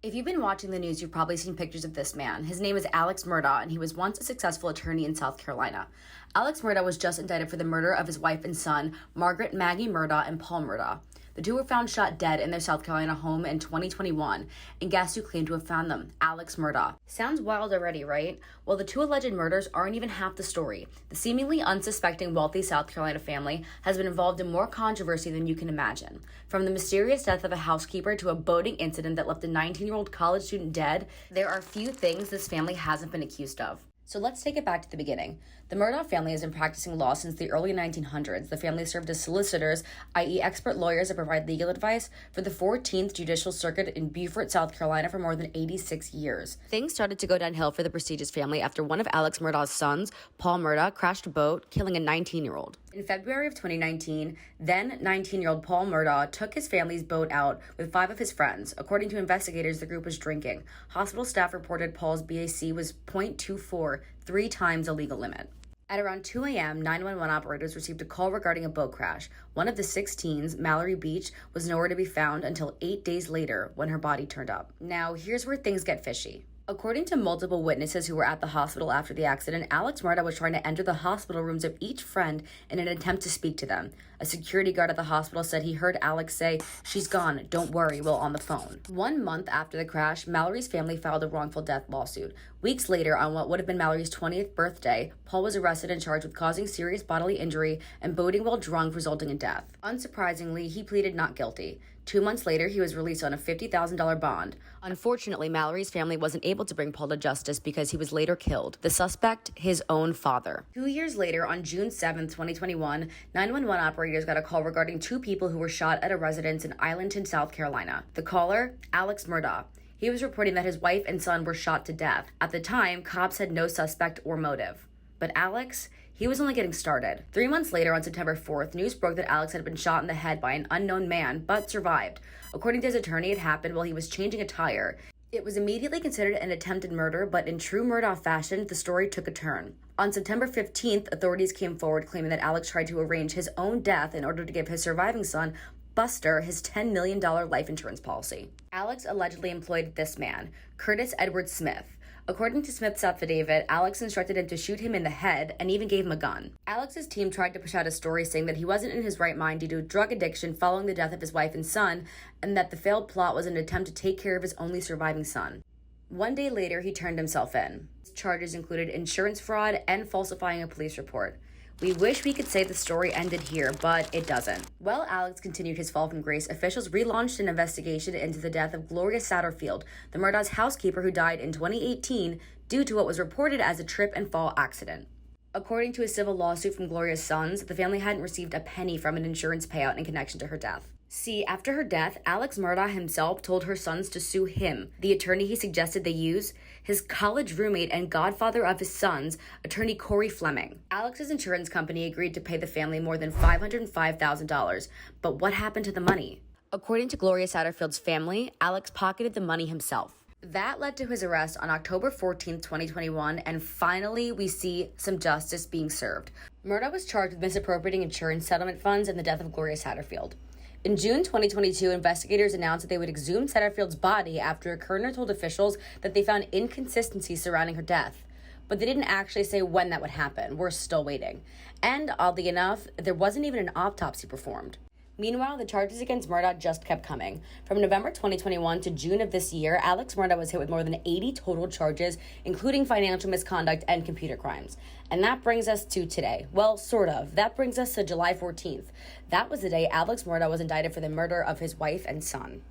If you've been watching the news, you've probably seen pictures of this man. His name is Alex Murdaugh, and he was once a successful attorney in South Carolina. Alex Murdaugh was just indicted for the murder of his wife and son, Margaret Maggie Murdaugh and Paul Murdaugh. The two were found shot dead in their South Carolina home in 2021, and guess who claimed to have found them? Alex Murdaugh. Sounds wild already, right? Well, the two alleged murders aren't even half the story. The seemingly unsuspecting wealthy South Carolina family has been involved in more controversy than you can imagine. From the mysterious death of a housekeeper to a boating incident that left a 19-year-old college student dead, there are few things this family hasn't been accused of. So let's take it back to the beginning. The Murdaugh family has been practicing law since the early 1900s. The family served as solicitors, i.e. expert lawyers that provide legal advice, for the 14th Judicial Circuit in Beaufort, South Carolina for more than 86 years. Things started to go downhill for the prestigious family after one of Alex Murdaugh's sons, Paul Murdaugh, crashed a boat, killing a 19-year-old. In February of 2019, then 19-year-old Paul Murdaugh took his family's boat out with 5 of his friends. According to investigators, the group was drinking. Hospital staff reported Paul's BAC was 0.24, 3 times the legal limit. At around 2 a.m., 911 operators received a call regarding a boat crash. One of the 6 teens, Mallory Beach, was nowhere to be found until 8 days later when her body turned up. Now, here's where things get fishy. According to multiple witnesses who were at the hospital after the accident, Alex Murdaugh was trying to enter the hospital rooms of each friend in an attempt to speak to them. A security guard at the hospital said he heard Alex say, "She's gone, don't worry," while on the phone. 1 month after the crash, Mallory's family filed a wrongful death lawsuit. Weeks later, on what would have been Mallory's 20th birthday, Paul was arrested and charged with causing serious bodily injury and boating while drunk, resulting in death. Unsurprisingly, he pleaded not guilty. 2 months later, he was released on a $50,000 bond. Unfortunately, Mallory's family wasn't able to bring Paul to justice because he was later killed. The suspect, his own father. 2 years later, on June 7, 2021, 911 operators got a call regarding 2 people who were shot at a residence in Islandton, South Carolina. The caller, Alex Murdaugh. He was reporting that his wife and son were shot to death. At the time, cops had no suspect or motive. But Alex, he was only getting started. 3 months later, on September 4th, news broke that Alex had been shot in the head by an unknown man, but survived. According to his attorney, it happened while he was changing a tire. It was immediately considered an attempted murder, but in true Murdaugh fashion, the story took a turn. On September 15th, authorities came forward claiming that Alex tried to arrange his own death in order to give his surviving son, Buster, his $10 million life insurance policy. Alex allegedly employed this man, Curtis Edward Smith. According to Smith's affidavit, Alex instructed him to shoot him in the head and even gave him a gun. Alex's team tried to push out a story saying that he wasn't in his right mind due to drug addiction following the death of his wife and son, and that the failed plot was an attempt to take care of his only surviving son. 1 day later, he turned himself in. His charges included insurance fraud and falsifying a police report. We wish we could say the story ended here, but it doesn't. While Alex continued his fall from grace, officials relaunched an investigation into the death of Gloria Satterfield, the Murdaugh's housekeeper who died in 2018 due to what was reported as a trip and fall accident. According to a civil lawsuit from Gloria's sons, the family hadn't received a penny from an insurance payout in connection to her death. See, after her death, Alex Murdaugh himself told her sons to sue him, the attorney he suggested they use, his college roommate and godfather of his sons, attorney Corey Fleming. Alex's insurance company agreed to pay the family more than $505,000, but what happened to the money? According to Gloria Satterfield's family, Alex pocketed the money himself. That led to his arrest on October 14, 2021, and finally we see some justice being served. Murdaugh was charged with misappropriating insurance settlement funds and the death of Gloria Satterfield. In June 2022, investigators announced that they would exhume Satterfield's body after a coroner told officials that they found inconsistencies surrounding her death. But they didn't actually say when that would happen. We're still waiting. And oddly enough, there wasn't even an autopsy performed. Meanwhile, the charges against Murdaugh just kept coming. From November 2021 to June of this year, Alex Murdaugh was hit with more than 80 total charges, including financial misconduct and computer crimes. And that brings us to today. Well, sort of. That brings us to July 14th. That was the day Alex Murdaugh was indicted for the murder of his wife and son.